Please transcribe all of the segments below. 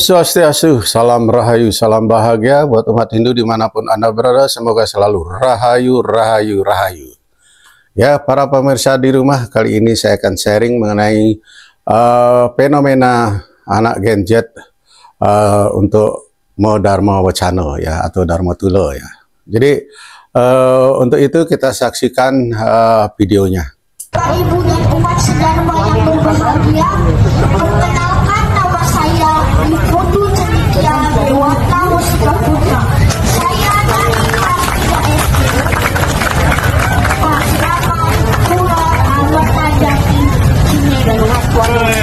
Swastiastu, salam rahayu, salam bahagia buat umat Hindu dimanapun Anda berada. Semoga selalu rahayu, rahayu, rahayu. Ya, para pemirsa di rumah, kali ini saya akan sharing mengenai fenomena anak Gen Z untuk Mo Dharma Wacana ya, atau Dharma Tulo ya. Jadi untuk itu kita saksikan videonya. Ibu dan umat sedharma yang berbahagia, perkenalkan nama saya Widodo Cendekia Dewata Mustika Putra. Saya dari kelas 3 SD. Asrama Pulau Anggota Jati Cinere.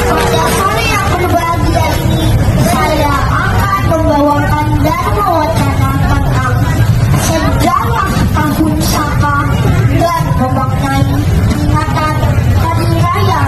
Pada sore yang berbahagia ini, saya akan membawakan Dharma Wacana tentang sejarah tahun Saka dan memaknai ingatan hari raya.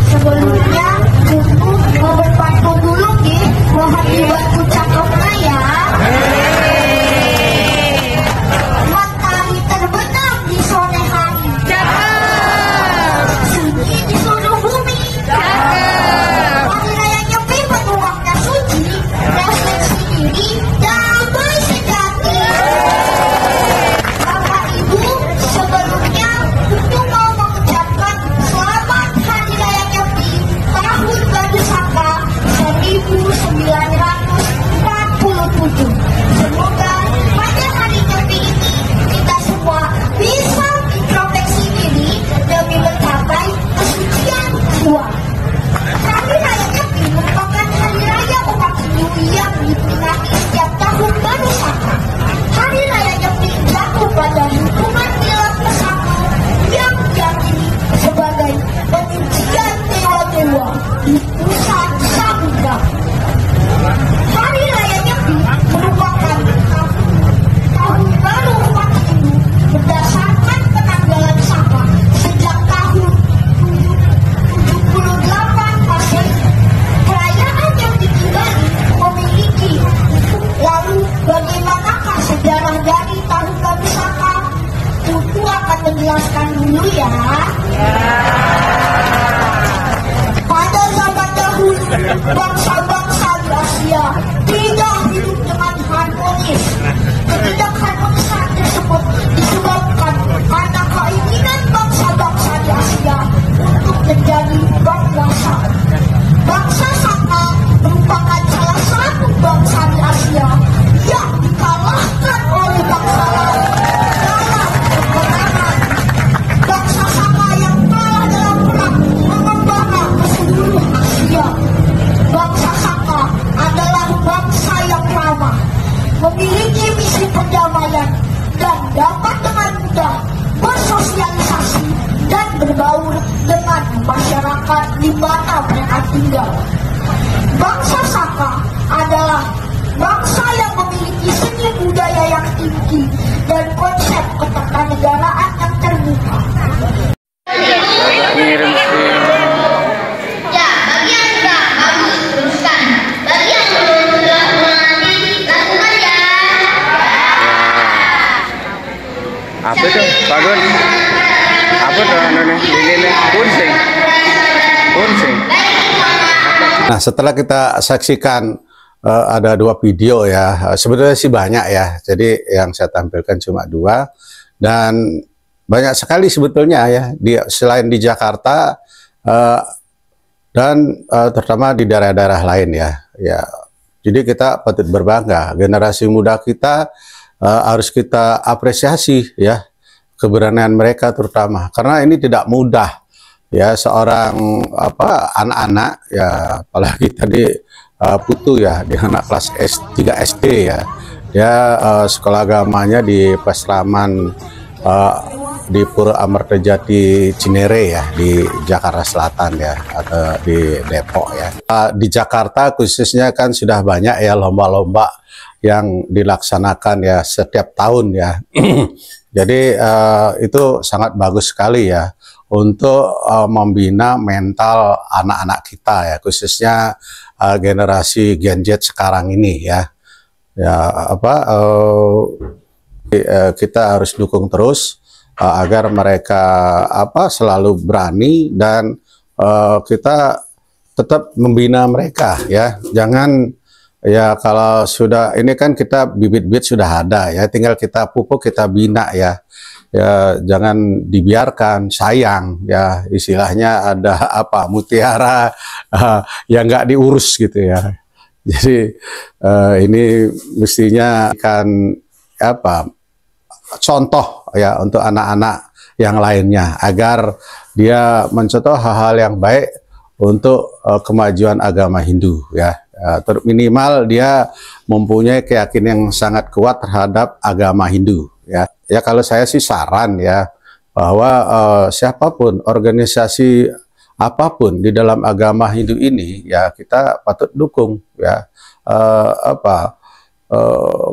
Sebelumnya, cukup beberapa dulu ke bahagia buatku cakapnya ya. Matahari terbenam di sore hari. Sunyi di seluruh bumi. Hari raya Nyepi penuangnya suci, refleksi diri, damai sejati. Bapak Ibu, sebelumnya aku mau mengucapkan selamat Hari Raya Nyepi tahun Baru Saka 1947. Semoga pada hari Nyepi ini kita semua bisa introspeksi diri demi mencapai kesucian jiwa. Hari Raya Nyepi merupakan hari raya umat Hindu yang diperingati setiap tahun Baru Saka. Hari Raya Nyepi jatuh pada hukuman nilai pesaka yang diyakini sebagai penyucian dewa-dewa di pusat samudra. Hari Raya Nyepi merupakan tahun baru umat Hindu berdasarkan penanggalan Saka sejak tahun 78 Masehi. Perayaan yang ditinggali memiliki. Lalu bagaimanakah sejarah dari tahun Baru Saka? Tutu akan menjelaskan dulu ya. Pada zaman dahulu, bangsa-bangsa di Asia tidak hidup dengan harmonis. Ketidakharmonisan tersebut disebabkan karena keinginan bangsa-bangsa di Asia untuk menjadi berkuasa. Bangsa Saka merupakan salah satu bangsa di Asia yang dikalahkan oleh bangsa lain dalam peperangan. Bangsa Saka yang kalah dalam perang mengembara ke seluruh Asia. Bangsa Saka adalah bangsa yang ramah, memiliki misi perdamaian, dan dapat dengan mudah bersosialisasi dan berbaur dengan masyarakat di mana mereka tinggal. Bangsa Saka adalah bangsa yang memiliki seni budaya yang tinggi dan konsep ketatanegaraan yang terbuka. Ngirim Ya, bagi yang sudah bagus teruskan. Bagi yang belum sudah mengerti, lakukan ya. apa tuh, Pak Gun? Apa tuh ini kuncing? Kuncing. Nah, setelah kita saksikan ada dua video ya, sebenarnya sih banyak ya. Jadi yang saya tampilkan cuma dua, dan banyak sekali sebetulnya ya. Selain di Jakarta dan terutama di daerah-daerah lain ya. Ya, jadi kita patut berbangga. Generasi muda kita harus kita apresiasi ya, keberanian mereka terutama, karena ini tidak mudah ya, seorang anak-anak ya, apalagi tadi Putu ya, dia anak kelas 3 SD ya, dia sekolah agamanya di Pasraman di Pura Amartajati Cinere ya, di Jakarta Selatan ya, atau di Depok ya. Di Jakarta khususnya kan sudah banyak ya lomba-lomba yang dilaksanakan ya setiap tahun ya. Jadi itu sangat bagus sekali ya untuk membina mental anak-anak kita ya, khususnya generasi Gen Z sekarang ini ya. Ya kita harus dukung terus agar mereka selalu berani, dan kita tetap membina mereka ya. Jangan ya, kalau sudah ini kan kita bibit-bibit sudah ada ya, tinggal kita pupuk, kita bina ya. Ya, jangan dibiarkan, sayang ya, istilahnya ada apa, mutiara yang nggak diurus gitu ya. Jadi ini mestinya kan apa, contoh ya untuk anak-anak yang lainnya, agar dia mencontoh hal-hal yang baik untuk kemajuan agama Hindu ya. Minimal dia mempunyai keyakinan yang sangat kuat terhadap agama Hindu ya. Ya, kalau saya sih saran ya, bahwa siapapun, organisasi apapun di dalam agama Hindu ini ya, kita patut dukung ya,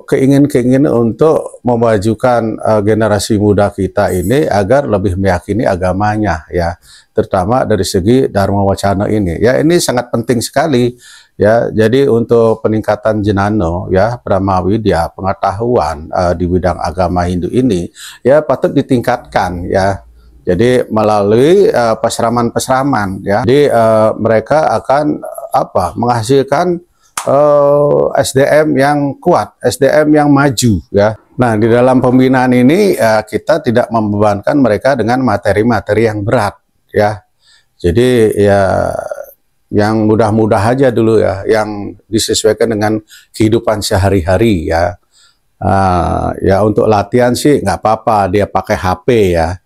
keinginan untuk memajukan generasi muda kita ini agar lebih meyakini agamanya ya, terutama dari segi Dharma Wacana ini ya. Ini sangat penting sekali ya. Jadi untuk peningkatan jenano ya, Pramawidya, pengetahuan di bidang agama Hindu ini ya patut ditingkatkan ya. Jadi melalui peseraman-peseraman ya, jadi mereka akan apa, menghasilkan SDM yang kuat, SDM yang maju ya. Nah, di dalam pembinaan ini kita tidak membebankan mereka dengan materi-materi yang berat ya. Jadi ya yang mudah-mudah aja dulu ya, yang disesuaikan dengan kehidupan sehari-hari ya. Ya untuk latihan sih nggak apa-apa dia pakai HP ya.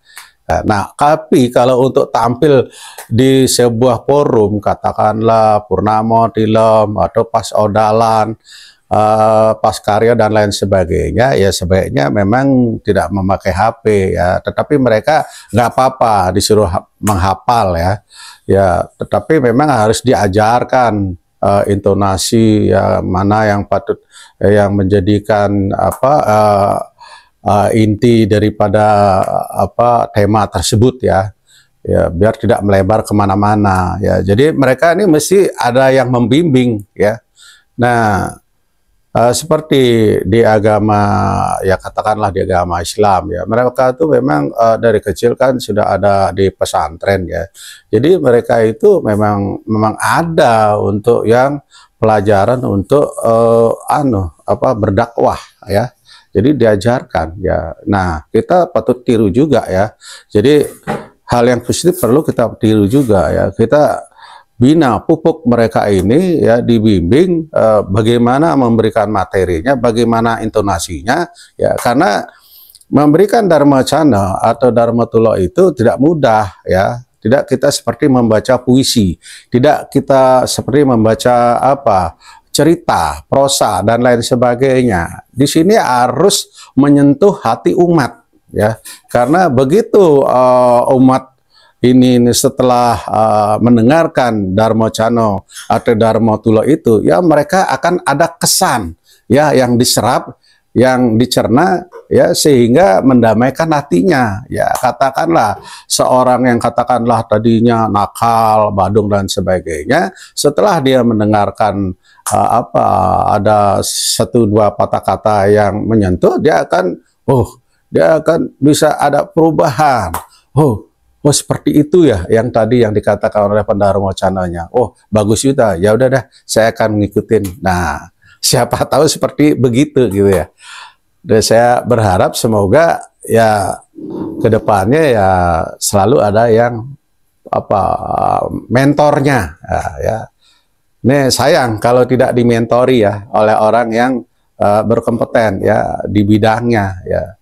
Nah, tapi kalau untuk tampil di sebuah forum, katakanlah Purnama Tilem atau pas Odalan, pas karya dan lain sebagainya, ya sebaiknya memang tidak memakai HP ya. Tetapi mereka nggak apa-apa disuruh menghafal ya. Ya, tetapi memang harus diajarkan intonasi ya, mana yang patut, yang menjadikan apa, inti daripada apa tema tersebut ya, ya biar tidak melebar kemana-mana ya. Jadi mereka ini mesti ada yang membimbing ya. Nah, seperti di agama ya, katakanlah di agama Islam ya, mereka itu memang dari kecil kan sudah ada di pesantren ya. Jadi mereka itu memang ada untuk yang pelajaran untuk berdakwah ya. Jadi diajarkan ya. Nah, kita patut tiru juga ya. Jadi hal yang positif perlu kita tiru juga ya. Kita bina, pupuk mereka ini ya, dibimbing bagaimana memberikan materinya, bagaimana intonasinya ya. Karena memberikan Dharma Cana atau Dharma Tulo itu tidak mudah ya. Tidak kita seperti membaca puisi, tidak kita seperti membaca apa, cerita, prosa dan lain sebagainya. Di sini harus menyentuh hati umat ya. Karena begitu umat ini setelah mendengarkan Dharma Cana atau Dharma Tulo itu ya, mereka akan ada kesan ya yang diserap, yang dicerna ya, sehingga mendamaikan hatinya ya. Katakanlah seorang yang katakanlah tadinya nakal, badung dan sebagainya, setelah dia mendengarkan ada satu dua patah kata yang menyentuh, dia akan bisa ada perubahan. Oh seperti itu ya yang tadi yang dikatakan oleh Pendharma Cananya. Oh bagus juga, ya udah dah saya akan ngikutin. Nah, siapa tahu seperti begitu gitu ya. Dan saya berharap semoga ya kedepannya ya selalu ada yang mentornya ya. Ini sayang kalau tidak dimentori ya oleh orang yang berkompeten ya di bidangnya ya.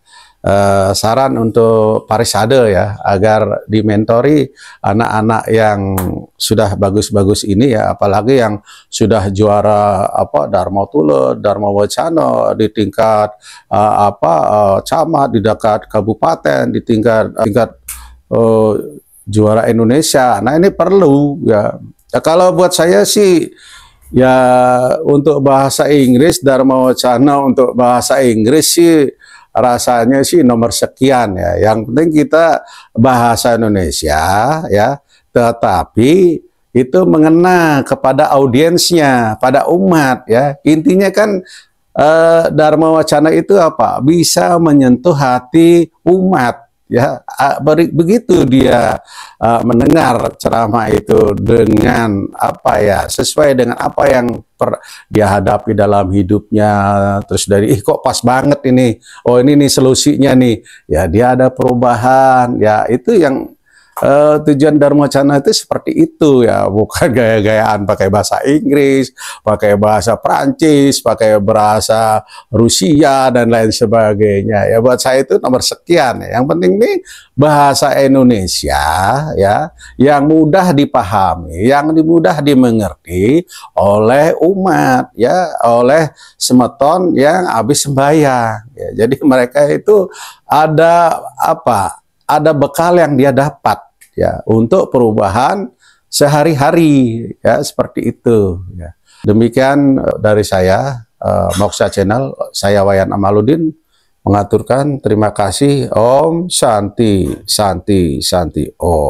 Saran untuk Parisade ya, agar dimentori anak-anak yang sudah bagus-bagus ini ya, apalagi yang sudah juara Dharma Tulo, Dharma Wacana di tingkat camat, di tingkat kabupaten, di tingkat juara Indonesia. Nah ini perlu ya. Kalau buat saya sih ya, untuk bahasa Inggris Dharma Wacana untuk bahasa Inggris sih rasanya sih nomor sekian ya. Yang penting kita bahasa Indonesia ya, tetapi itu mengena kepada audiensnya, pada umat ya. Intinya kan Dharma Wacana itu apa? Bisa menyentuh hati umat ya begitu dia mendengar ceramah itu dengan apa ya, sesuai dengan apa yang dia hadapi dalam hidupnya, terus dari kok pas banget ini, oh ini nih solusinya nih, ya dia ada perubahan, ya itu yang tujuan Dharma Wacana itu seperti itu ya, bukan gaya-gayaan pakai bahasa Inggris, pakai bahasa Prancis, pakai bahasa Rusia dan lain sebagainya. Ya buat saya itu nomor sekian. Yang penting nih bahasa Indonesia ya, yang mudah dipahami, yang mudah dimengerti oleh umat ya, oleh semeton yang habis sembahyang. Ya, jadi mereka itu ada apa? Ada bekal yang dia dapat ya untuk perubahan sehari-hari ya, seperti itu ya. Demikian dari saya, Moksha Channel, saya Wayan Amaluddin mengaturkan terima kasih. Om Santi Santi Santi Om.